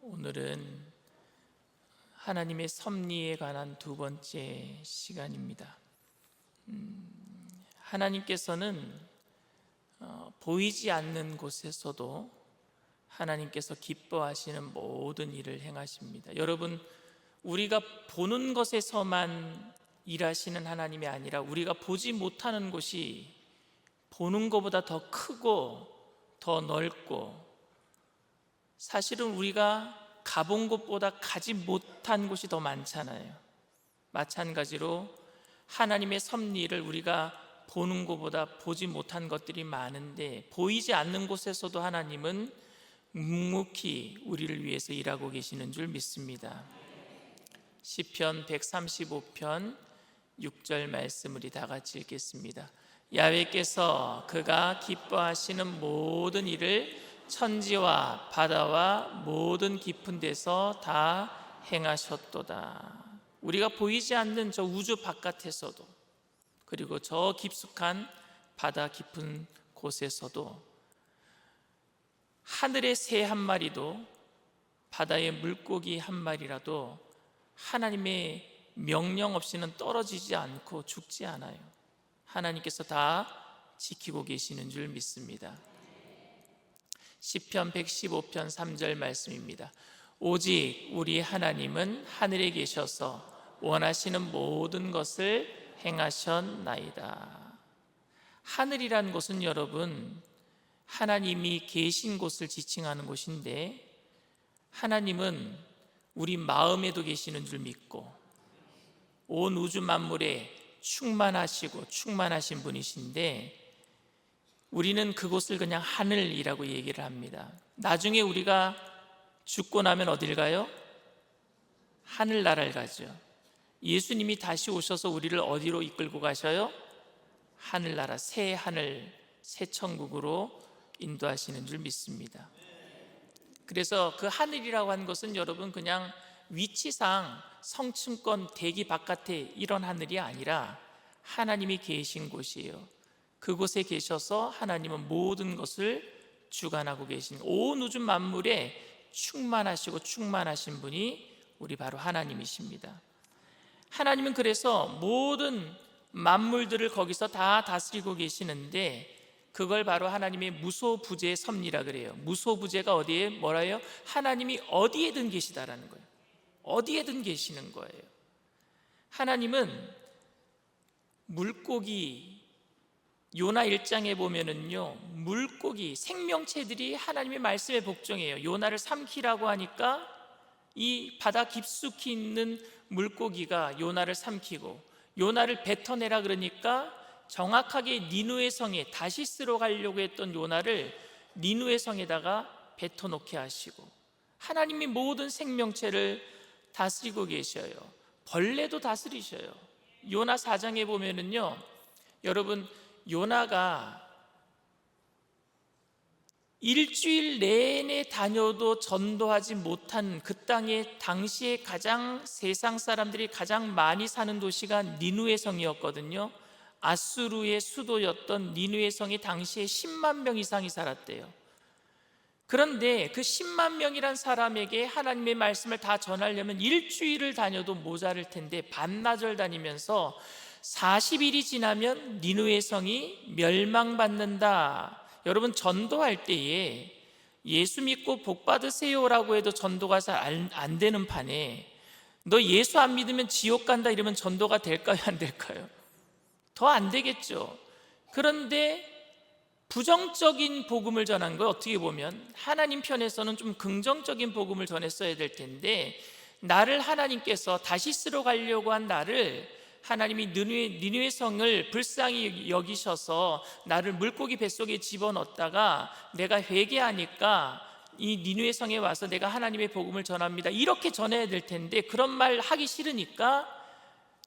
오늘은 하나님의 섭리에 관한 두 번째 시간입니다. 하나님께서는 보이지 않는 곳에서도 하나님께서 기뻐하시는 모든 일을 행하십니다. 여러분, 우리가 보는 것에서만 일하시는 하나님이 아니라 우리가 보지 못하는 곳이 보는 것보다 더 크고 더 넓고, 사실은 우리가 가본 곳보다 가지 못한 곳이 더 많잖아요. 마찬가지로 하나님의 섭리를 우리가 보는 것보다 보지 못한 것들이 많은데, 보이지 않는 곳에서도 하나님은 묵묵히 우리를 위해서 일하고 계시는 줄 믿습니다. 시편 135편 6절 말씀 우리 다 같이 읽겠습니다. 야훼께서 그가 기뻐하시는 모든 일을 천지와 바다와 모든 깊은 데서 다 행하셨도다. 우리가 보이지 않는 저 우주 바깥에서도, 그리고 저 깊숙한 바다 깊은 곳에서도, 하늘의 새 한 마리도 바다의 물고기 한 마리라도 하나님의 명령 없이는 떨어지지 않고 죽지 않아요. 하나님께서 다 지키고 계시는 줄 믿습니다. 시편 115편 3절 말씀입니다. 오직 우리 하나님은 하늘에 계셔서 원하시는 모든 것을 행하셨나이다. 하늘이란 곳은 여러분, 하나님이 계신 곳을 지칭하는 곳인데, 하나님은 우리 마음에도 계시는 줄 믿고 온 우주 만물에 충만하시고 충만하신 분이신데, 우리는 그곳을 그냥 하늘이라고 얘기를 합니다. 나중에 우리가 죽고 나면 어딜 가요? 하늘나라를 가죠. 예수님이 다시 오셔서 우리를 어디로 이끌고 가셔요? 하늘나라, 새 하늘, 새 천국으로 인도하시는 줄 믿습니다. 그래서 그 하늘이라고 하는 것은 여러분, 그냥 위치상 성층권 대기 바깥에 이런 하늘이 아니라 하나님이 계신 곳이에요. 그곳에 계셔서 하나님은 모든 것을 주관하고 계신, 온 우주 만물에 충만하시고 충만하신 분이 우리 바로 하나님이십니다. 하나님은 그래서 모든 만물들을 거기서 다 다스리고 계시는데, 그걸 바로 하나님의 무소부재의 섭리라 그래요. 무소부재가 어디에 뭐라요? 하나님이 어디에든 계시다라는 거예요. 어디에든 계시는 거예요. 하나님은 물고기, 요나 1장에 보면은요, 물고기, 생명체들이 하나님의 말씀에 복종해요. 요나를 삼키라고 하니까 이 바다 깊숙이 있는 물고기가 요나를 삼키고, 요나를 뱉어내라 그러니까 정확하게 니누의 성에, 다시스로 가려고 했던 요나를 니누의 성에다가 뱉어놓게 하시고, 하나님이 모든 생명체를 다스리고 계셔요. 벌레도 다스리셔요. 요나 4장에 보면은요, 여러분, 요나가 일주일 내내 다녀도 전도하지 못한 그 땅에 당시에 세상 사람들이 가장 많이 사는 도시가 니누의 성이었거든요. 아수르의 수도였던 니누의 성이 당시에 10만 명 이상이 살았대요. 그런데 그 10만 명이란 사람에게 하나님의 말씀을 다 전하려면 일주일을 다녀도 모자랄 텐데, 반나절 다니면서 40일이 지나면 니누의 성이 멸망받는다. 여러분, 전도할 때에 예수 믿고 복 받으세요라고 해도 전도가 잘 안 되는 판에, 너 예수 안 믿으면 지옥 간다 이러면 전도가 될까요, 안 될까요? 더 안 되겠죠. 그런데 부정적인 복음을 전한 거, 어떻게 보면 하나님 편에서는 좀 긍정적인 복음을 전했어야 될 텐데, 나를 하나님께서 다시스로 가려고 한 나를 하나님이 니느웨 성을 불쌍히 여기셔서 나를 물고기 뱃속에 집어넣었다가 내가 회개하니까 이 니느웨 성에 와서 내가 하나님의 복음을 전합니다, 이렇게 전해야 될 텐데, 그런 말 하기 싫으니까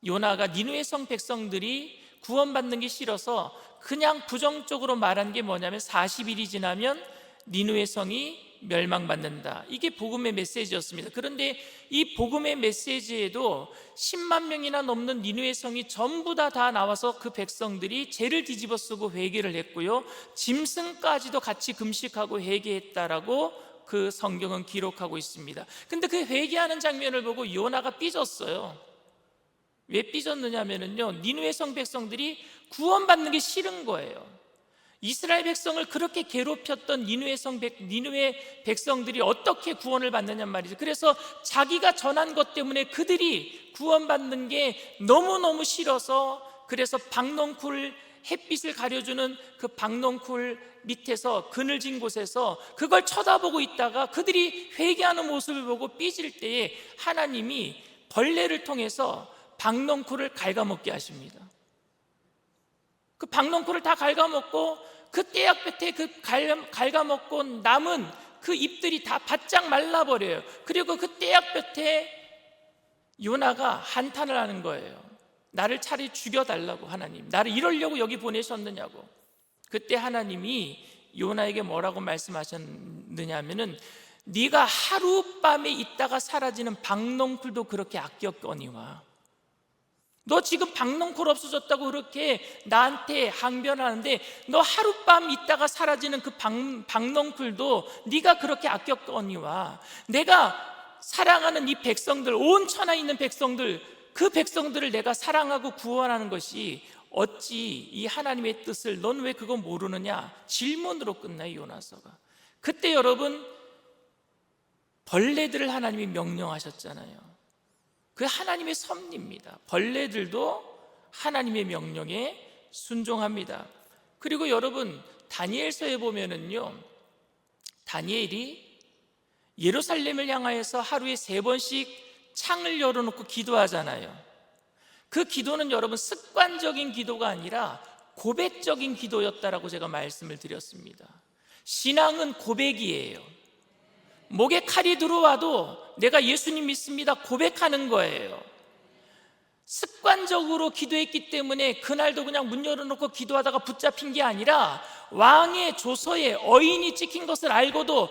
요나가 니느웨 성 백성들이 구원받는 게 싫어서 그냥 부정적으로 말한 게 뭐냐면, 40일이 지나면 니느웨 성이 멸망받는다. 이게 복음의 메시지였습니다. 그런데 이 복음의 메시지에도 10만 명이나 넘는 니느웨 성이 전부 다 나와서 그 백성들이 죄를 뒤집어 쓰고 회개를 했고요, 짐승까지도 같이 금식하고 회개했다라고 그 성경은 기록하고 있습니다. 근데 그 회개하는 장면을 보고 요나가 삐졌어요. 왜 삐졌느냐면요, 니느웨 성 백성들이 구원받는 게 싫은 거예요. 이스라엘 백성을 그렇게 괴롭혔던 니느웨 백성들이 어떻게 구원을 받느냐 말이죠. 그래서 자기가 전한 것 때문에 그들이 구원받는 게 너무너무 싫어서, 그래서 박넝쿨, 햇빛을 가려주는 그 박넝쿨 밑에서 그늘진 곳에서 그걸 쳐다보고 있다가 그들이 회개하는 모습을 보고 삐질 때에 하나님이 벌레를 통해서 박넝쿨을 갉아먹게 하십니다. 그 박넝쿨을 다 갉아먹고 그 떼약 끝에 그 갉아먹고 남은 그 잎들이 다 바짝 말라버려요. 그리고 그 떼약 끝에 요나가 한탄을 하는 거예요. 나를 차라리 죽여달라고, 하나님, 나를 이러려고 여기 보내셨느냐고. 그때 하나님이 요나에게 뭐라고 말씀하셨느냐 하면은, 네가 하룻밤에 있다가 사라지는 박넝쿨도 그렇게 아꼈거니와. 너 지금 박넝쿨 없어졌다고 그렇게 나한테 항변하는데, 너 하룻밤 있다가 사라지는 그 박넝쿨도 네가 그렇게 아꼈거니와. 내가 사랑하는 이 백성들, 온 천하에 있는 백성들, 그 백성들을 내가 사랑하고 구원하는 것이 어찌 이 하나님의 뜻을 넌 왜 그거 모르느냐, 질문으로 끝나요, 요나서가. 그때 여러분, 벌레들을 하나님이 명령하셨잖아요. 그 하나님의 섭리입니다. 벌레들도 하나님의 명령에 순종합니다. 그리고 여러분, 다니엘서에 보면은요, 다니엘이 예루살렘을 향하여서 하루에 3번씩 창을 열어놓고 기도하잖아요. 그 기도는 여러분 습관적인 기도가 아니라 고백적인 기도였다라고 제가 말씀을 드렸습니다. 신앙은 고백이에요. 목에 칼이 들어와도 내가 예수님 믿습니다 고백하는 거예요. 습관적으로 기도했기 때문에 그날도 그냥 문 열어놓고 기도하다가 붙잡힌 게 아니라, 왕의 조서에 어인이 찍힌 것을 알고도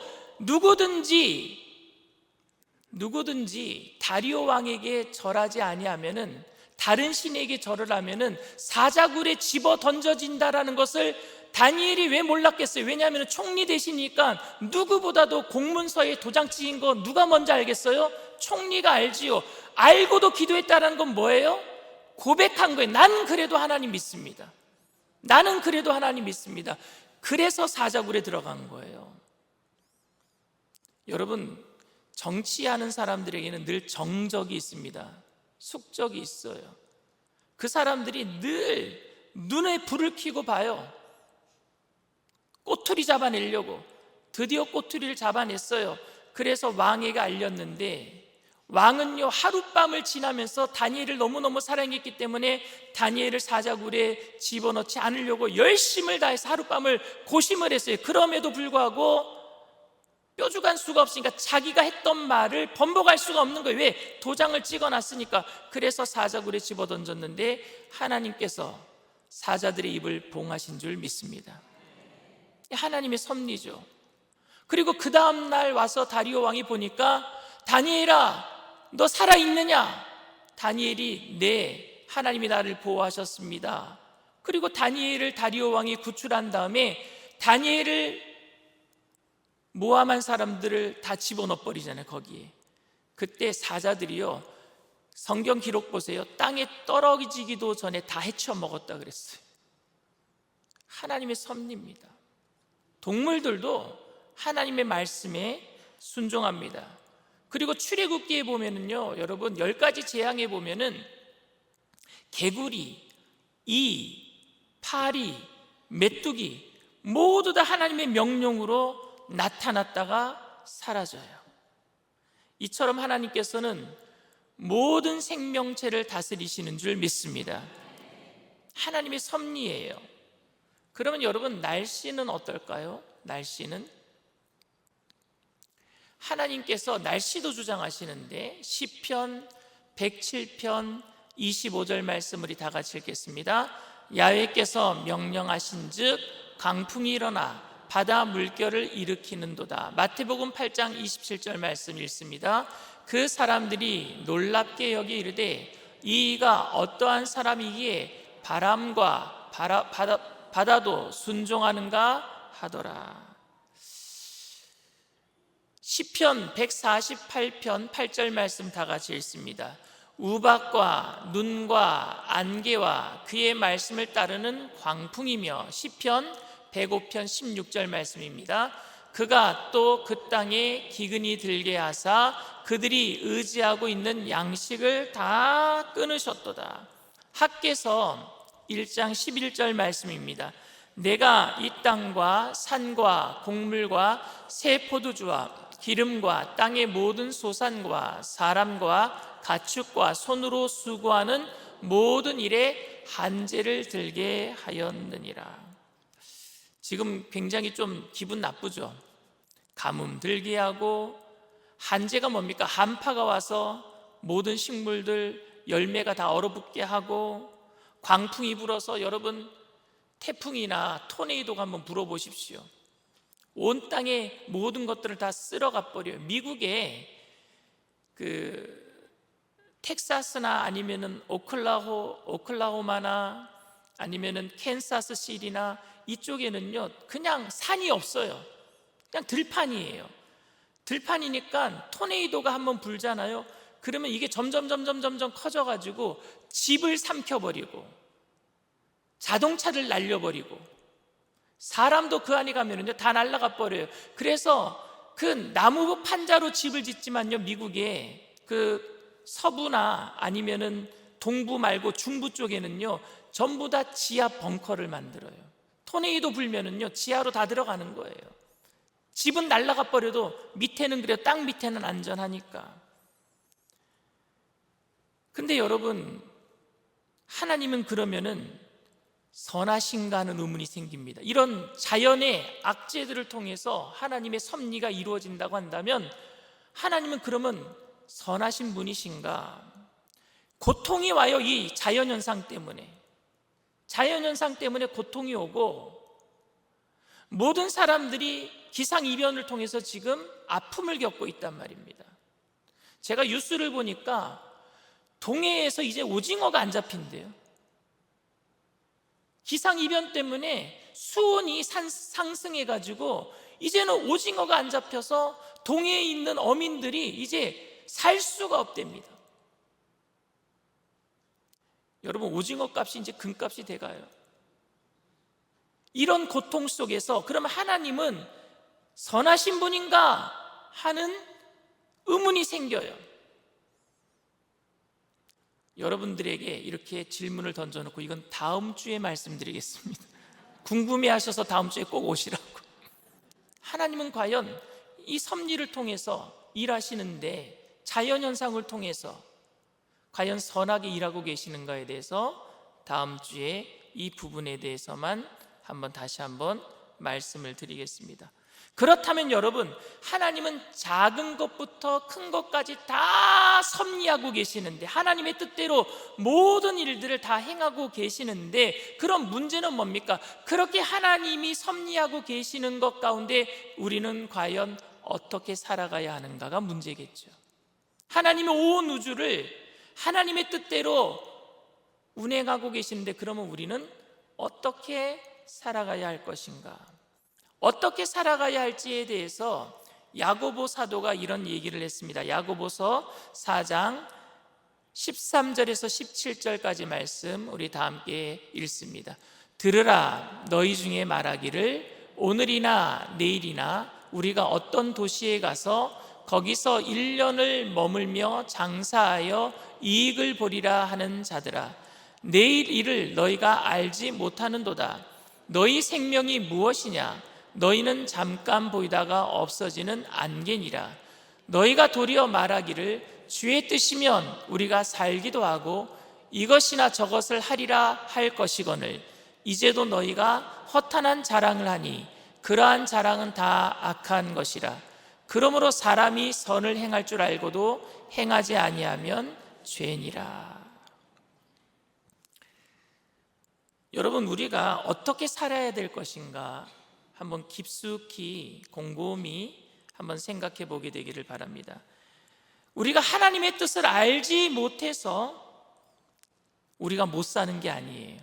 누구든지 다리오 왕에게 절하지 아니하면은, 다른 신에게 절을 하면은 사자굴에 집어 던져진다라는 것을 다니엘이 왜 몰랐겠어요? 왜냐하면 총리 되시니까 누구보다도 공문서에 도장 찍힌 거 누가 먼저 알겠어요? 총리가 알지요. 알고도 기도했다는 건 뭐예요? 고백한 거예요. 나는 그래도 하나님 믿습니다. 나는 그래도 하나님 믿습니다. 그래서 사자굴에 들어간 거예요. 여러분, 정치하는 사람들에게는 늘 정적이 있습니다. 숙적이 있어요. 그 사람들이 늘 눈에 불을 켜고 봐요. 꼬투리 잡아내려고. 드디어 꼬투리를 잡아냈어요. 그래서 왕에게 알렸는데, 왕은요 하룻밤을 지나면서 다니엘을 너무너무 사랑했기 때문에 다니엘을 사자굴에 집어넣지 않으려고 열심을 다해서 하룻밤을 고심을 했어요. 그럼에도 불구하고 뾰족한 수가 없으니까 자기가 했던 말을 번복할 수가 없는 거예요. 왜? 도장을 찍어놨으니까. 그래서 사자굴에 집어던졌는데 하나님께서 사자들의 입을 봉하신 줄 믿습니다. 하나님의 섭리죠. 그리고 그 다음날 와서 다리오 왕이 보니까, 다니엘아 너 살아있느냐? 다니엘이 네, 하나님이 나를 보호하셨습니다. 그리고 다니엘을 다리오 왕이 구출한 다음에 다니엘을 모함한 사람들을 다 집어넣어 버리잖아요, 거기에. 그때 사자들이요, 성경 기록 보세요, 땅에 떨어지기도 전에 다 헤쳐 먹었다 그랬어요. 하나님의 섭리입니다. 동물들도 하나님의 말씀에 순종합니다. 그리고 출애굽기에 보면은요, 여러분 10가지 재앙에 보면은 개구리, 이, 파리, 메뚜기 모두 다 하나님의 명령으로 나타났다가 사라져요. 이처럼 하나님께서는 모든 생명체를 다스리시는 줄 믿습니다. 하나님의 섭리예요. 그러면 여러분, 날씨는 어떨까요? 날씨는 하나님께서 날씨도 주장하시는데, 시편 107편 25절 말씀 우리 다 같이 읽겠습니다. 야훼께서 명령하신 즉 강풍이 일어나 바다 물결을 일으키는도다. 마태복음 8장 27절 말씀 읽습니다. 그 사람들이 놀랍게 여기 이르되 이가 어떠한 사람이기에 바람과 바다도 순종하는가 하더라. 시편 148편 8절 말씀 다 같이 읽습니다. 우박과 눈과 안개와 그의 말씀을 따르는 광풍이며, 시편 105편 16절 말씀입니다. 그가 또 그 땅에 기근이 들게 하사 그들이 의지하고 있는 양식을 다 끊으셨도다. 학개서 1장 11절 말씀입니다. 내가 이 땅과 산과 곡물과 새 포도주와 기름과 땅의 모든 소산과 사람과 가축과 손으로 수고하는 모든 일에 한제를 들게 하였느니라. 지금 굉장히 좀 기분 나쁘죠? 가뭄 들게 하고, 한제가 뭡니까? 한파가 와서 모든 식물들 열매가 다 얼어붙게 하고, 광풍이 불어서, 여러분 태풍이나 토네이도가 한번 불어보십시오. 온 땅의 모든 것들을 다 쓸어가 버려요. 미국에 텍사스나 아니면은 오클라호마나 아니면은 캔사스 시티나 이쪽에는요, 그냥 산이 없어요. 그냥 들판이에요. 들판이니까 토네이도가 한번 불잖아요. 그러면 이게 점점 커져가지고 집을 삼켜버리고 자동차를 날려버리고 사람도 그 안에 가면은요 다 날아가 버려요. 그래서 그 나무 판자로 집을 짓지만요, 미국에 그 서부나 아니면은 동부 말고 중부 쪽에는요 전부 다 지하 벙커를 만들어요. 토네이도 불면은요 지하로 다 들어가는 거예요. 집은 날아가 버려도 밑에는, 그래요, 땅 밑에는 안전하니까. 근데 여러분, 하나님은 그러면은 선하신가 하는 의문이 생깁니다. 이런 자연의 악재들을 통해서 하나님의 섭리가 이루어진다고 한다면 하나님은 그러면 선하신 분이신가? 고통이 와요. 이 자연현상 때문에 고통이 오고, 모든 사람들이 기상이변을 통해서 지금 아픔을 겪고 있단 말입니다. 제가 뉴스를 보니까 동해에서 이제 오징어가 안 잡힌대요. 기상이변 때문에 수온이 상승해가지고 이제는 오징어가 안 잡혀서 동해에 있는 어민들이 이제 살 수가 없답니다. 여러분, 오징어 값이 이제 금값이 돼가요. 이런 고통 속에서 그러면 하나님은 선하신 분인가 하는 의문이 생겨요. 여러분들에게 이렇게 질문을 던져놓고 이건 다음 주에 말씀드리겠습니다. 궁금해하셔서 다음 주에 꼭 오시라고. 하나님은 과연 이 섭리를 통해서 일하시는데, 자연현상을 통해서 과연 선하게 일하고 계시는가에 대해서 다음 주에 이 부분에 대해서만 다시 한번 말씀을 드리겠습니다. 그렇다면 여러분, 하나님은 작은 것부터 큰 것까지 다 섭리하고 계시는데, 하나님의 뜻대로 모든 일들을 다 행하고 계시는데, 그럼 문제는 뭡니까? 그렇게 하나님이 섭리하고 계시는 것 가운데 우리는 과연 어떻게 살아가야 하는가가 문제겠죠. 하나님의 온 우주를 하나님의 뜻대로 운행하고 계시는데, 그러면 우리는 어떻게 살아가야 할 것인가? 어떻게 살아가야 할지에 대해서 야고보 사도가 이런 얘기를 했습니다. 야고보서 4장 13절에서 17절까지 말씀 우리 다 함께 읽습니다. 들으라, 너희 중에 말하기를 오늘이나 내일이나 우리가 어떤 도시에 가서 거기서 1년을 머물며 장사하여 이익을 보리라 하는 자들아, 내일 일을 너희가 알지 못하는도다. 너희 생명이 무엇이냐? 너희는 잠깐 보이다가 없어지는 안개니라. 너희가 도리어 말하기를 주의 뜻이면 우리가 살기도 하고 이것이나 저것을 하리라 할 것이거늘, 이제도 너희가 허탄한 자랑을 하니 그러한 자랑은 다 악한 것이라. 그러므로 사람이 선을 행할 줄 알고도 행하지 아니하면 죄니라. 여러분, 우리가 어떻게 살아야 될 것인가 한번 깊숙이 곰곰이 한번 생각해 보게 되기를 바랍니다. 우리가 하나님의 뜻을 알지 못해서 우리가 못 사는 게 아니에요.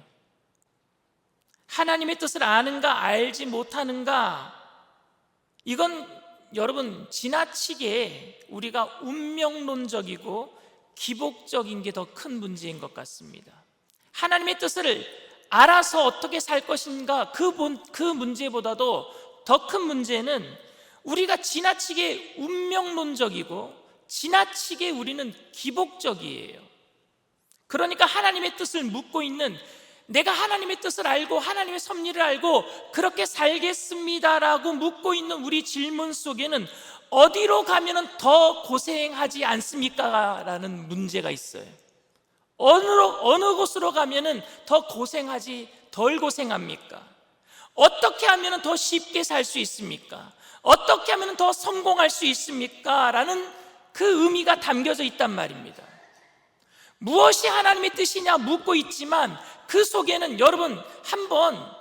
하나님의 뜻을 아는가 알지 못하는가, 이건 여러분, 지나치게 우리가 운명론적이고 기복적인 게 더 큰 문제인 것 같습니다. 하나님의 뜻을 알아서 어떻게 살 것인가, 그 문제보다도 더 큰 문제는 우리가 지나치게 운명론적이고 지나치게 우리는 기복적이에요. 그러니까 하나님의 뜻을 묻고 있는, 내가 하나님의 뜻을 알고 하나님의 섭리를 알고 그렇게 살겠습니다라고 묻고 있는 우리 질문 속에는 어디로 가면 더 고생하지 않습니까? 라는 문제가 있어요. 어느 곳으로 가면 더 고생하지, 덜 고생합니까? 어떻게 하면 더 쉽게 살 수 있습니까? 어떻게 하면 더 성공할 수 있습니까? 라는 그 의미가 담겨져 있단 말입니다. 무엇이 하나님의 뜻이냐 묻고 있지만 그 속에는, 여러분, 한번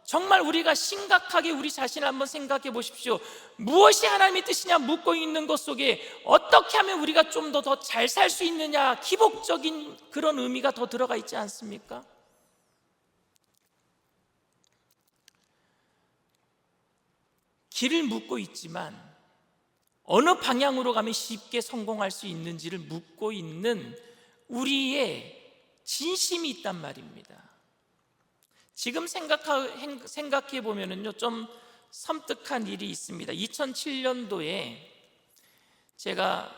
정말 우리가 심각하게 우리 자신을 한번 생각해 보십시오. 무엇이 하나님의 뜻이냐 묻고 있는 것 속에 어떻게 하면 우리가 좀 더 잘 살 수 있느냐, 기복적인 그런 의미가 더 들어가 있지 않습니까? 길을 묻고 있지만 어느 방향으로 가면 쉽게 성공할 수 있는지를 묻고 있는 우리의 진심이 있단 말입니다. 지금 생각해 보면은요, 좀 섬뜩한 일이 있습니다. 2007년도에 제가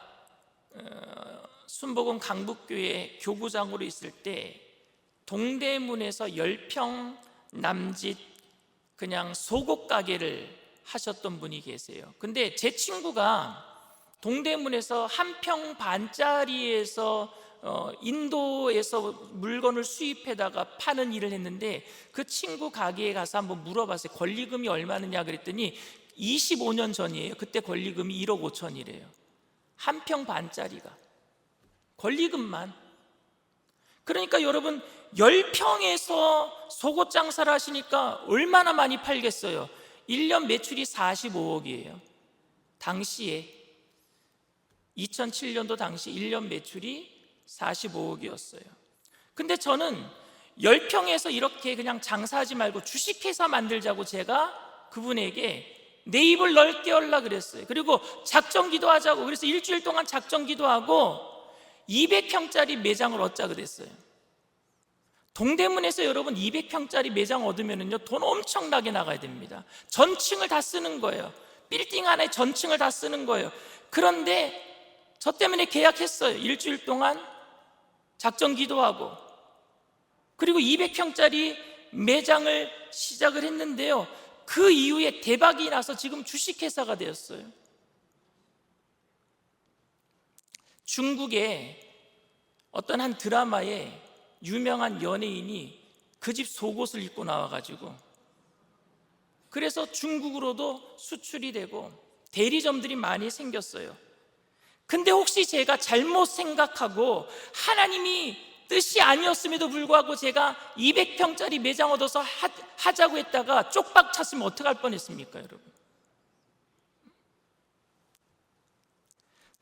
순복음 강북교회 교구장으로 있을 때 동대문에서 10평 남짓 그냥 속옷 가게를 하셨던 분이 계세요. 근데 제 친구가 동대문에서 한 평 반짜리에서 인도에서 물건을 수입해다가 파는 일을 했는데, 그 친구 가게에 가서 한번 물어봤어요. 권리금이 얼마느냐 그랬더니 25년 전이에요. 그때 권리금이 1억 5천이래요. 한 평 반짜리가 권리금만. 그러니까 여러분, 10평에서 속옷 장사를 하시니까 얼마나 많이 팔겠어요? 1년 매출이 45억이에요 당시에. 2007년도 당시 1년 매출이 45억이었어요 근데 저는 10평에서 이렇게 그냥 장사하지 말고 주식회사 만들자고 제가 그분에게 내 입을 넓게 열라 그랬어요. 그리고 작정기도 하자고, 그래서 일주일 동안 작정기도 하고 200평짜리 매장을 얻자 그랬어요. 동대문에서 여러분 200평짜리 매장 얻으면은요, 돈 엄청나게 나가야 됩니다. 전층을 다 쓰는 거예요. 빌딩 하나에 전층을 다 쓰는 거예요. 그런데 저 때문에 계약했어요. 일주일 동안 작정 기도하고. 그리고 200평짜리 매장을 시작을 했는데요, 그 이후에 대박이 나서 지금 주식회사가 되었어요. 중국의 어떤 한 드라마에 유명한 연예인이 그 집 속옷을 입고 나와가지고, 그래서 중국으로도 수출이 되고 대리점들이 많이 생겼어요. 근데 혹시 제가 잘못 생각하고 하나님이 뜻이 아니었음에도 불구하고 제가 200평짜리 매장 얻어서 하자고 했다가 쪽박 찼으면 어떡할 뻔했습니까, 여러분?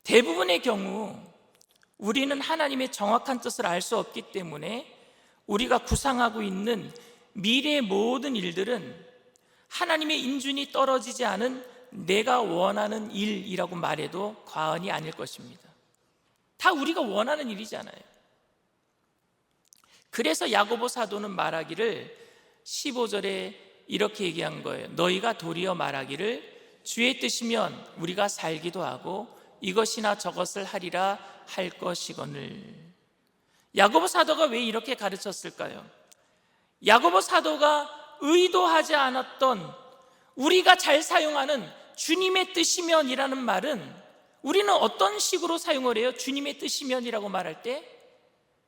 대부분의 경우 우리는 하나님의 정확한 뜻을 알 수 없기 때문에 우리가 구상하고 있는 미래의 모든 일들은 하나님의 인준이 떨어지지 않은 내가 원하는 일이라고 말해도 과언이 아닐 것입니다. 다 우리가 원하는 일이잖아요. 그래서 야고보 사도는 말하기를 15절에 이렇게 얘기한 거예요. 너희가 도리어 말하기를 주의 뜻이면 우리가 살기도 하고 이것이나 저것을 하리라 할 것이거늘. 야고보 사도가 왜 이렇게 가르쳤을까요? 야고보 사도가 의도하지 않았던, 우리가 잘 사용하는 주님의 뜻이면이라는 말은 우리는 어떤 식으로 사용을 해요? 주님의 뜻이면이라고 말할 때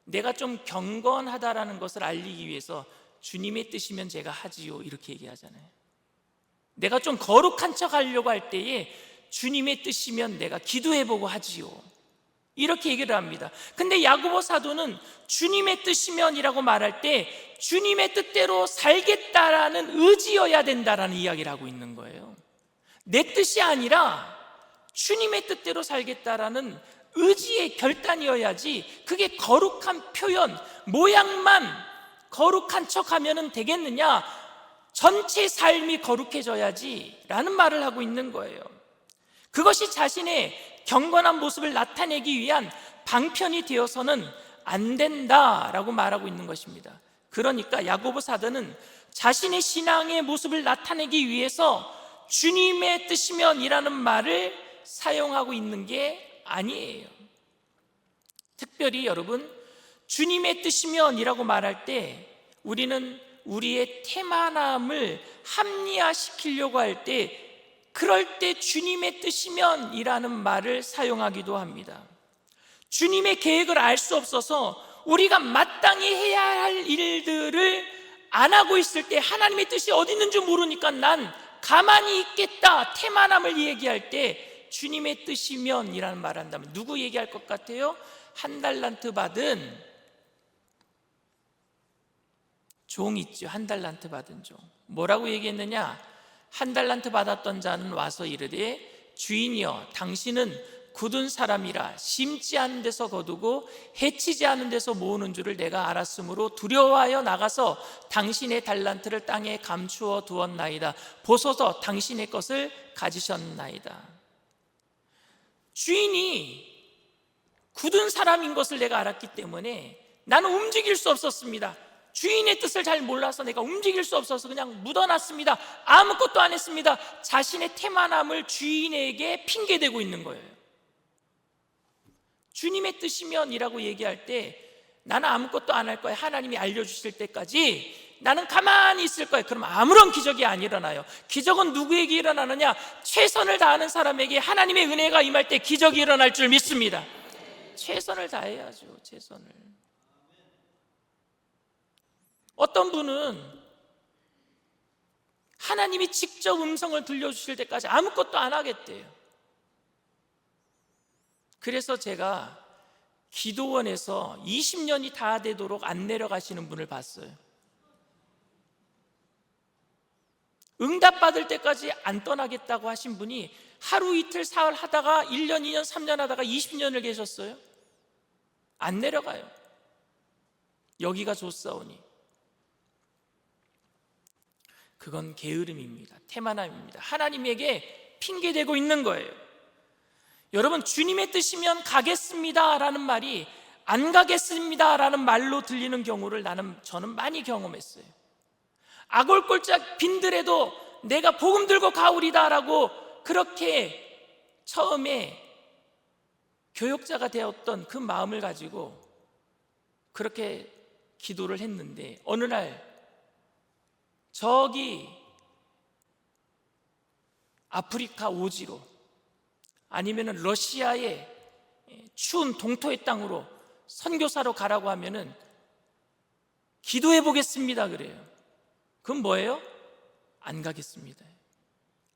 내가 좀 경건하다라는 것을 알리기 위해서 주님의 뜻이면 제가 하지요, 이렇게 얘기하잖아요. 내가 좀 거룩한 척 하려고 할 때에 주님의 뜻이면 내가 기도해보고 하지요, 이렇게 얘기를 합니다. 근데 야고보 사도는 주님의 뜻이면이라고 말할 때 주님의 뜻대로 살겠다라는 의지여야 된다라는 이야기를 하고 있는 거예요. 내 뜻이 아니라 주님의 뜻대로 살겠다라는 의지의 결단이어야지, 그게 거룩한 표현, 모양만 거룩한 척 하면 되겠느냐? 전체 삶이 거룩해져야지 라는 말을 하고 있는 거예요. 그것이 자신의 경건한 모습을 나타내기 위한 방편이 되어서는 안 된다라고 말하고 있는 것입니다. 그러니까 야고보 사도는 자신의 신앙의 모습을 나타내기 위해서 주님의 뜻이면 이라는 말을 사용하고 있는 게 아니에요. 특별히 여러분, 주님의 뜻이면 이라고 말할 때 우리는 우리의 태만함을 합리화시키려고 할 때, 그럴 때 주님의 뜻이면 이라는 말을 사용하기도 합니다. 주님의 계획을 알 수 없어서 우리가 마땅히 해야 할 일들을 안 하고 있을 때, 하나님의 뜻이 어디 있는지 모르니까 난 가만히 있겠다, 태만함을 얘기할 때 주님의 뜻이면 이라는 말을 한다면 누구 얘기할 것 같아요? 1달란트 받은 종 있죠. 1달란트 받은 종. 뭐라고 얘기했느냐? 1달란트 받았던 자는 와서 이르되, 주인이여, 당신은 굳은 사람이라 심지 않은 데서 거두고 해치지 않은 데서 모으는 줄을 내가 알았으므로 두려워하여 나가서 당신의 달란트를 땅에 감추어 두었나이다. 보소서, 당신의 것을 가지셨나이다. 주인이 굳은 사람인 것을 내가 알았기 때문에 나는 움직일 수 없었습니다. 주인의 뜻을 잘 몰라서 내가 움직일 수 없어서 그냥 묻어놨습니다. 아무것도 안 했습니다. 자신의 태만함을 주인에게 핑계대고 있는 거예요. 주님의 뜻이면 이라고 얘기할 때 나는 아무것도 안 할 거야, 하나님이 알려주실 때까지 나는 가만히 있을 거야. 그럼 아무런 기적이 안 일어나요. 기적은 누구에게 일어나느냐? 최선을 다하는 사람에게 하나님의 은혜가 임할 때 기적이 일어날 줄 믿습니다. 최선을 다해야죠. 최선을. 어떤 분은 하나님이 직접 음성을 들려주실 때까지 아무것도 안 하겠대요. 그래서 제가 기도원에서 20년이 다 되도록 안 내려가시는 분을 봤어요. 응답받을 때까지 안 떠나겠다고 하신 분이 하루 이틀 사흘 하다가 1년, 2년, 3년 하다가 20년을 계셨어요. 안 내려가요. 여기가 좋사오니. 그건 게으름입니다. 태만함입니다. 하나님에게 핑계대고 있는 거예요. 여러분, 주님의 뜻이면 가겠습니다 라는 말이 안 가겠습니다 라는 말로 들리는 경우를 저는 많이 경험했어요. 아골골짝 빈들에도 내가 복음 들고 가오리다 라고 그렇게 처음에 교역자가 되었던 그 마음을 가지고 그렇게 기도를 했는데, 어느 날 저기 아프리카 오지로 아니면 러시아의 추운 동토의 땅으로 선교사로 가라고 하면은 기도해 보겠습니다 그래요. 그건 뭐예요? 안 가겠습니다.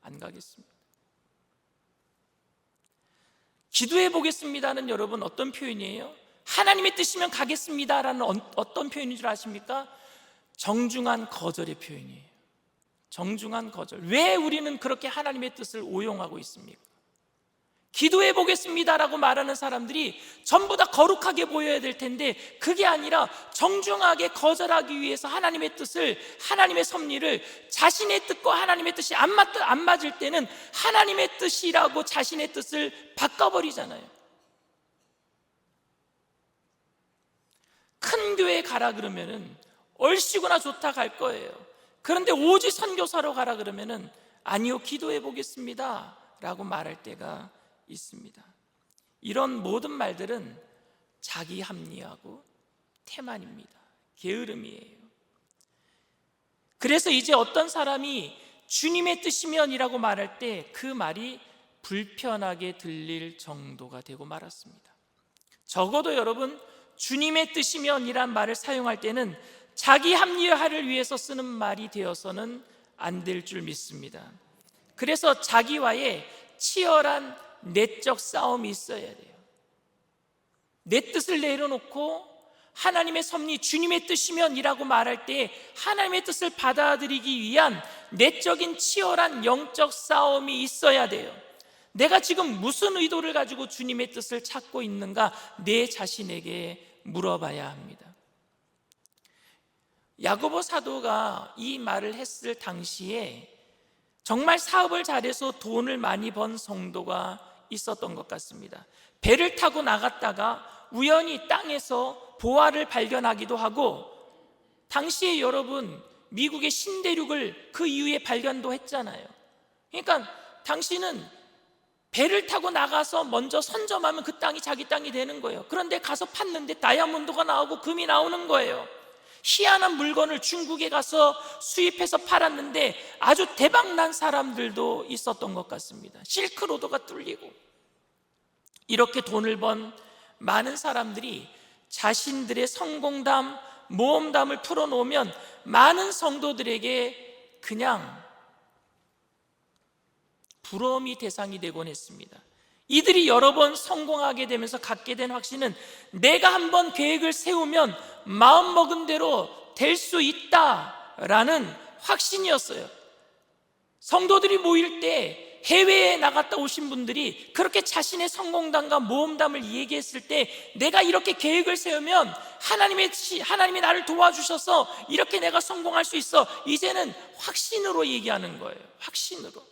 안 가겠습니다. 기도해 보겠습니다는 여러분 어떤 표현이에요? 하나님의 뜻이면 가겠습니다라는 어떤 표현인 줄 아십니까? 정중한 거절의 표현이에요. 정중한 거절. 왜 우리는 그렇게 하나님의 뜻을 오용하고 있습니까? 기도해 보겠습니다라고 말하는 사람들이 전부 다 거룩하게 보여야 될 텐데, 그게 아니라 정중하게 거절하기 위해서 하나님의 뜻을, 하나님의 섭리를, 자신의 뜻과 하나님의 뜻이 안 맞을 때는 하나님의 뜻이라고 자신의 뜻을 바꿔버리잖아요. 큰 교회 가라 그러면은 얼씨구나 좋다 갈 거예요. 그런데 오직 선교사로 가라 그러면은 아니요, 기도해 보겠습니다 라고 말할 때가 있습니다. 이런 모든 말들은 자기 합리하고 태만입니다. 게으름이에요. 그래서 이제 어떤 사람이 주님의 뜻이면이라고 말할 때 그 말이 불편하게 들릴 정도가 되고 말았습니다. 적어도 여러분, 주님의 뜻이면이란 말을 사용할 때는 자기 합리화를 위해서 쓰는 말이 되어서는 안 될 줄 믿습니다. 그래서 자기와의 치열한 내적 싸움이 있어야 돼요. 내 뜻을 내려놓고 하나님의 섭리, 주님의 뜻이면이라고 말할 때 하나님의 뜻을 받아들이기 위한 내적인 치열한 영적 싸움이 있어야 돼요. 내가 지금 무슨 의도를 가지고 주님의 뜻을 찾고 있는가 내 자신에게 물어봐야 합니다. 야고보 사도가 이 말을 했을 당시에 정말 사업을 잘해서 돈을 많이 번 성도가 있었던 것 같습니다. 배를 타고 나갔다가 우연히 땅에서 보화를 발견하기도 하고, 당시에 여러분 미국의 신대륙을 그 이후에 발견도 했잖아요. 그러니까 당시는 배를 타고 나가서 먼저 선점하면 그 땅이 자기 땅이 되는 거예요. 그런데 가서 팠는데 다이아몬드가 나오고 금이 나오는 거예요. 희한한 물건을 중국에 가서 수입해서 팔았는데 아주 대박난 사람들도 있었던 것 같습니다. 실크로드가 뚫리고. 이렇게 돈을 번 많은 사람들이 자신들의 성공담, 모험담을 풀어놓으면 많은 성도들에게 그냥 부러움이 대상이 되곤 했습니다. 이들이 여러 번 성공하게 되면서 갖게 된 확신은 내가 한번 계획을 세우면 마음먹은 대로 될 수 있다라는 확신이었어요. 성도들이 모일 때 해외에 나갔다 오신 분들이 그렇게 자신의 성공담과 모험담을 얘기했을 때, 내가 이렇게 계획을 세우면 하나님이 나를 도와주셔서 이렇게 내가 성공할 수 있어, 이제는 확신으로 얘기하는 거예요. 확신으로.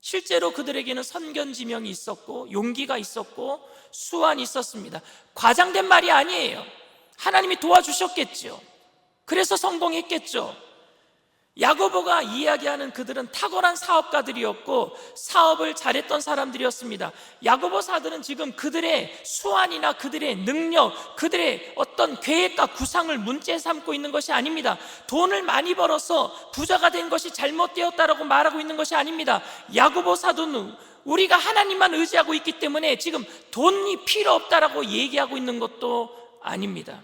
실제로 그들에게는 선견지명이 있었고 용기가 있었고 수완이 있었습니다. 과장된 말이 아니에요. 하나님이 도와주셨겠죠. 그래서 성공했겠죠. 야고보가 이야기하는 그들은 탁월한 사업가들이었고 사업을 잘했던 사람들이었습니다. 야고보 사도는 지금 그들의 수완이나 그들의 능력, 그들의 어떤 계획과 구상을 문제 삼고 있는 것이 아닙니다. 돈을 많이 벌어서 부자가 된 것이 잘못되었다라고 말하고 있는 것이 아닙니다. 야고보 사도는 우리가 하나님만 의지하고 있기 때문에 지금 돈이 필요 없다라고 얘기하고 있는 것도 아닙니다.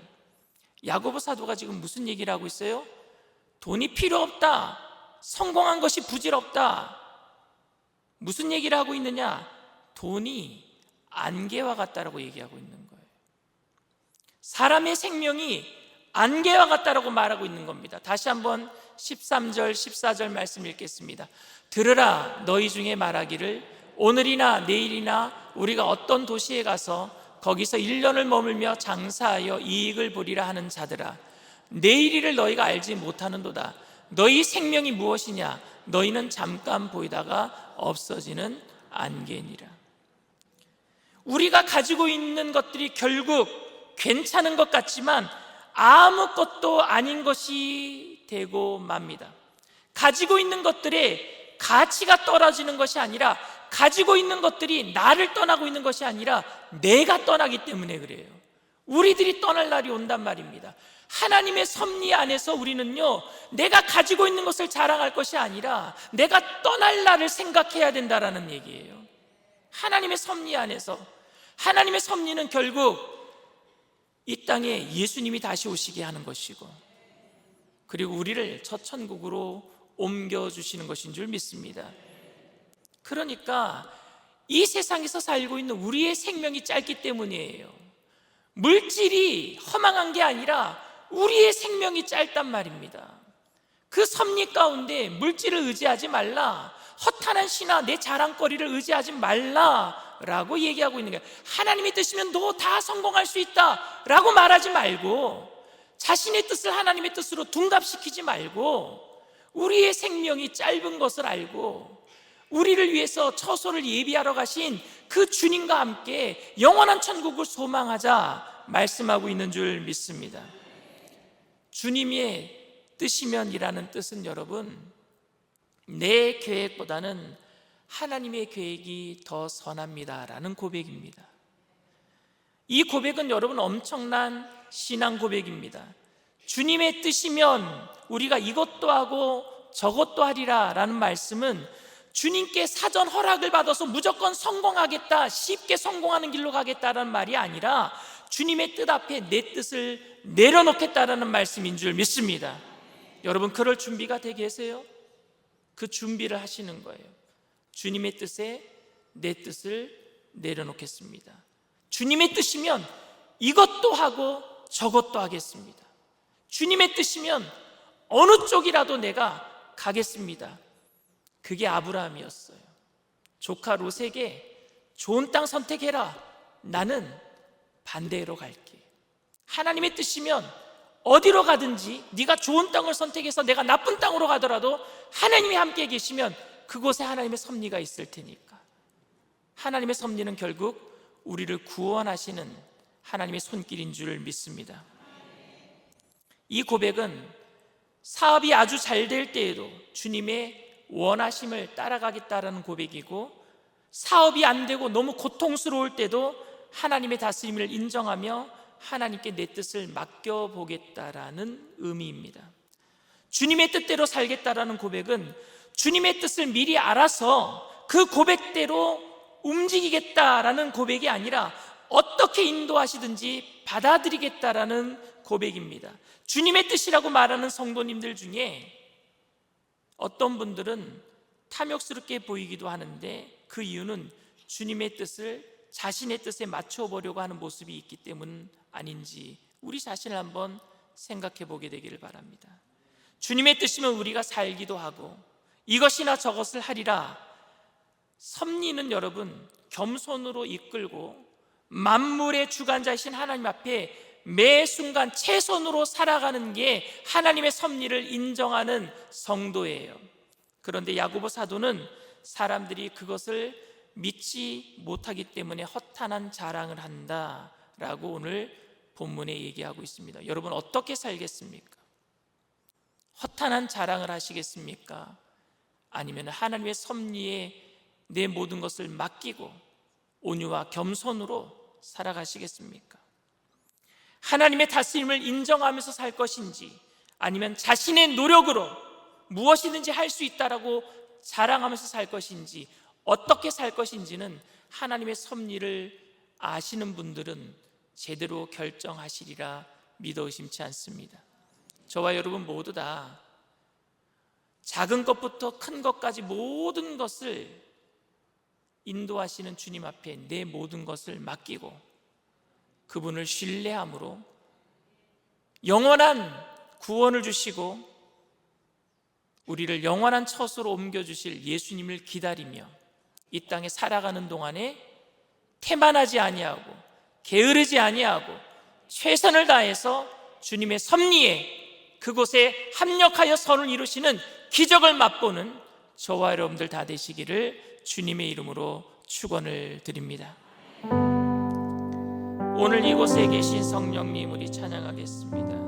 야고보 사도가 지금 무슨 얘기를 하고 있어요? 돈이 필요 없다, 성공한 것이 부질없다. 무슨 얘기를 하고 있느냐? 돈이 안개와 같다라고 얘기하고 있는 거예요. 사람의 생명이 안개와 같다라고 말하고 있는 겁니다. 다시 한번 13절 14절 말씀 읽겠습니다. 들으라, 너희 중에 말하기를 오늘이나 내일이나 우리가 어떤 도시에 가서 거기서 1년을 머물며 장사하여 이익을 보리라 하는 자들아, 내일일을 너희가 알지 못하는도다. 너희 생명이 무엇이냐? 너희는 잠깐 보이다가 없어지는 안개니라. 우리가 가지고 있는 것들이 결국 괜찮은 것 같지만 아무것도 아닌 것이 되고 맙니다. 가지고 있는 것들의 가치가 떨어지는 것이 아니라, 가지고 있는 것들이 나를 떠나고 있는 것이 아니라 내가 떠나기 때문에 그래요. 우리들이 떠날 날이 온단 말입니다. 하나님의 섭리 안에서 우리는요, 내가 가지고 있는 것을 자랑할 것이 아니라 내가 떠날 날을 생각해야 된다라는 얘기예요. 하나님의 섭리 안에서. 하나님의 섭리는 결국 이 땅에 예수님이 다시 오시게 하는 것이고, 그리고 우리를 첫 천국으로 옮겨주시는 것인 줄 믿습니다. 그러니까 이 세상에서 살고 있는 우리의 생명이 짧기 때문이에요. 물질이 허망한 게 아니라 우리의 생명이 짧단 말입니다. 그 섭리 가운데 물질을 의지하지 말라, 허탄한 신화, 내 자랑거리를 의지하지 말라라고 얘기하고 있는 거예요. 하나님이 뜻이면 너 다 성공할 수 있다라고 말하지 말고, 자신의 뜻을 하나님의 뜻으로 둔갑시키지 말고, 우리의 생명이 짧은 것을 알고 우리를 위해서 처소를 예비하러 가신 그 주님과 함께 영원한 천국을 소망하자 말씀하고 있는 줄 믿습니다. 주님의 뜻이면이라는 뜻은 여러분, 내 계획보다는 하나님의 계획이 더 선합니다라는 고백입니다. 이 고백은 여러분 엄청난 신앙 고백입니다. 주님의 뜻이면 우리가 이것도 하고 저것도 하리라 라는 말씀은 주님께 사전 허락을 받아서 무조건 성공하겠다, 쉽게 성공하는 길로 가겠다라는 말이 아니라 주님의 뜻 앞에 내 뜻을 내려놓겠다라는 말씀인 줄 믿습니다. 여러분, 그럴 준비가 돼 계세요? 그 준비를 하시는 거예요. 주님의 뜻에 내 뜻을 내려놓겠습니다. 주님의 뜻이면 이것도 하고 저것도 하겠습니다. 주님의 뜻이면 어느 쪽이라도 내가 가겠습니다. 그게 아브라함이었어요. 조카 롯에게 좋은 땅 선택해라, 나는 반대로 갈게. 하나님의 뜻이면 어디로 가든지 네가 좋은 땅을 선택해서 내가 나쁜 땅으로 가더라도 하나님이 함께 계시면 그곳에 하나님의 섭리가 있을 테니까. 하나님의 섭리는 결국 우리를 구원하시는 하나님의 손길인 줄 믿습니다. 이 고백은 사업이 아주 잘 될 때에도 주님의 원하심을 따라가겠다라는 고백이고, 사업이 안 되고 너무 고통스러울 때도 하나님의 다스림을 인정하며 하나님께 내 뜻을 맡겨보겠다라는 의미입니다. 주님의 뜻대로 살겠다라는 고백은 주님의 뜻을 미리 알아서 그 고백대로 움직이겠다라는 고백이 아니라 어떻게 인도하시든지 받아들이겠다라는 고백입니다. 주님의 뜻이라고 말하는 성도님들 중에 어떤 분들은 탐욕스럽게 보이기도 하는데 그 이유는 주님의 뜻을 자신의 뜻에 맞춰보려고 하는 모습이 있기 때문 아닌지 우리 자신을 한번 생각해 보게 되기를 바랍니다. 주님의 뜻이면 우리가 살기도 하고 이것이나 저것을 하리라. 섭리는 여러분 겸손으로 이끌고 만물의 주관자이신 하나님 앞에 매 순간 최선으로 살아가는 게 하나님의 섭리를 인정하는 성도예요. 그런데 야고보 사도는 사람들이 그것을 믿지 못하기 때문에 허탄한 자랑을 한다라고 오늘 본문에 얘기하고 있습니다. 여러분 어떻게 살겠습니까? 허탄한 자랑을 하시겠습니까? 아니면 하나님의 섭리에 내 모든 것을 맡기고 온유와 겸손으로 살아가시겠습니까? 하나님의 다스림을 인정하면서 살 것인지, 아니면 자신의 노력으로 무엇이든지 할 수 있다라고 자랑하면서 살 것인지, 어떻게 살 것인지는 하나님의 섭리를 아시는 분들은 제대로 결정하시리라 믿어 의심치 않습니다. 저와 여러분 모두 다 작은 것부터 큰 것까지 모든 것을 인도하시는 주님 앞에 내 모든 것을 맡기고 그분을 신뢰함으로 영원한 구원을 주시고 우리를 영원한 처소로 옮겨주실 예수님을 기다리며 이 땅에 살아가는 동안에 태만하지 아니하고 게으르지 아니하고 최선을 다해서 주님의 섭리에 그곳에 합력하여 선을 이루시는 기적을 맛보는 저와 여러분들 다 되시기를 주님의 이름으로 축원을 드립니다. 오늘 이곳에 계신 성령님 우리 찬양하겠습니다.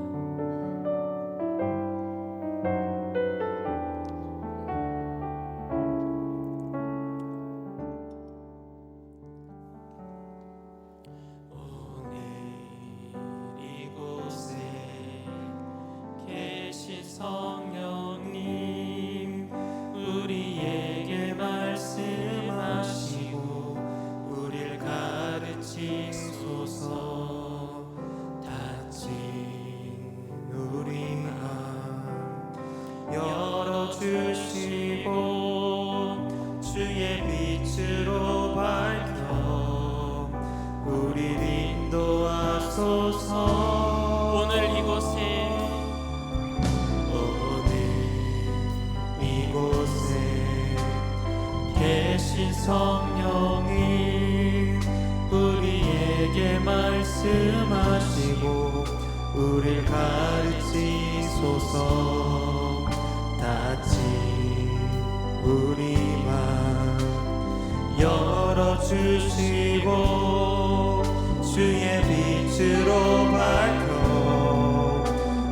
성령님 우리에게 말씀하시고 우릴 가르치소서. 닫힌 우리 마음 열어주시고 주의 빛으로 밝혀 우릴 인도하소서. 오늘 이곳에 계신 성령님 우리에게 말씀하시고 우릴 가르치소서. 닫힌 우리 마음 열어주시고 주의 빛으로 밝혀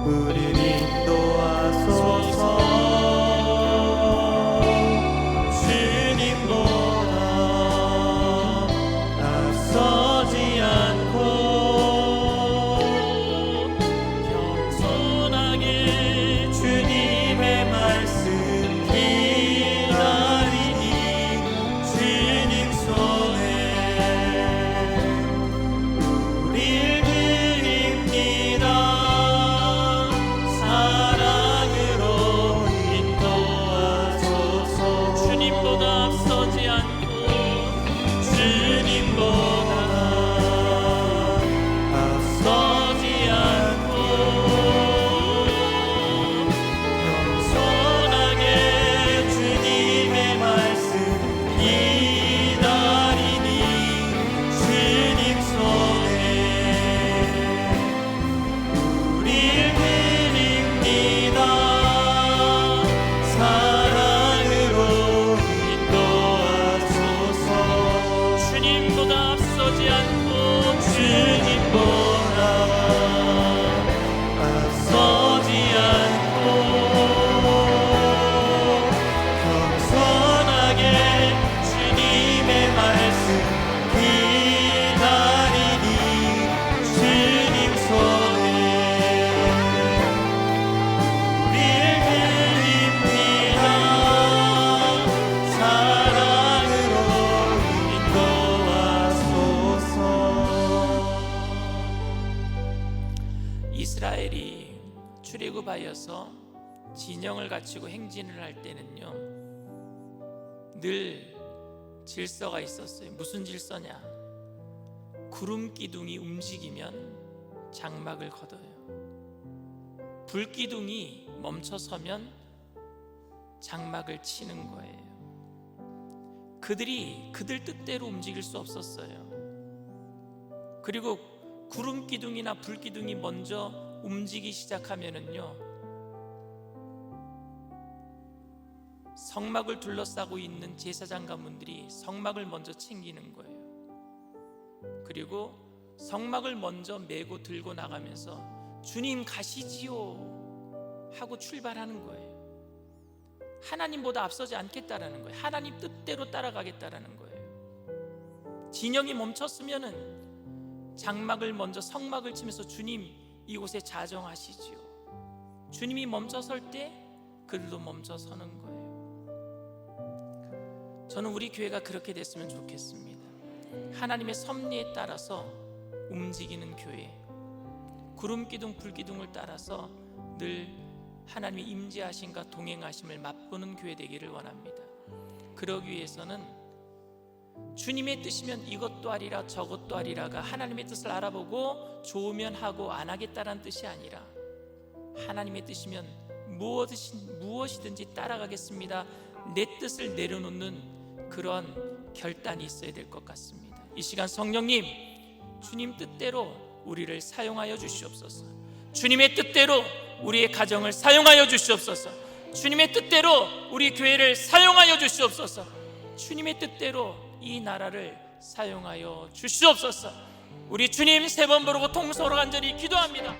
우릴 인도하소서. 사랑으로 대하여서 진영을 갖추고 행진을 할 때는요, 늘 질서가 있었어요. 무슨 질서냐? 구름 기둥이 움직이면 장막을 걷어요. 불 기둥이 멈춰서면 장막을 치는 거예요. 그들이 그들 뜻대로 움직일 수 없었어요. 그리고 구름 기둥이나 불 기둥이 먼저 움직이기 시작하면은요, 성막을 둘러싸고 있는 제사장 가문들이 성막을 먼저 챙기는 거예요. 그리고 성막을 먼저 메고 들고 나가면서 주님 가시지요 하고 출발하는 거예요. 하나님보다 앞서지 않겠다라는 거예요. 하나님 뜻대로 따라가겠다라는 거예요. 진영이 멈췄으면은 장막을 먼저 성막을 치면서 주님 이곳에 자정하시지요. 주님이 멈춰설 때 그들도 멈춰서는 거예요. 저는 우리 교회가 그렇게 됐으면 좋겠습니다. 하나님의 섭리에 따라서 움직이는 교회, 구름기둥 불기둥을 따라서 늘 하나님의 임재하심과 동행하심을 맛보는 교회 되기를 원합니다. 그러기 위해서는 주님의 뜻이면 이것도 하리라 저것도 하리라가 하나님의 뜻을 알아보고 좋으면 하고 안 하겠다라는 뜻이 아니라, 하나님의 뜻이면 무엇이든지 따라가겠습니다, 내 뜻을 내려놓는 그런 결단이 있어야 될 것 같습니다. 이 시간 성령님, 주님 뜻대로 우리를 사용하여 주시옵소서. 주님의 뜻대로 우리의 가정을 사용하여 주시옵소서. 주님의 뜻대로 우리 교회를 사용하여 주시옵소서. 주님의 뜻대로 이 나라를 사용하여 주시옵소서. 우리 주님 세 번 부르고 통성으로 간절히 기도합니다.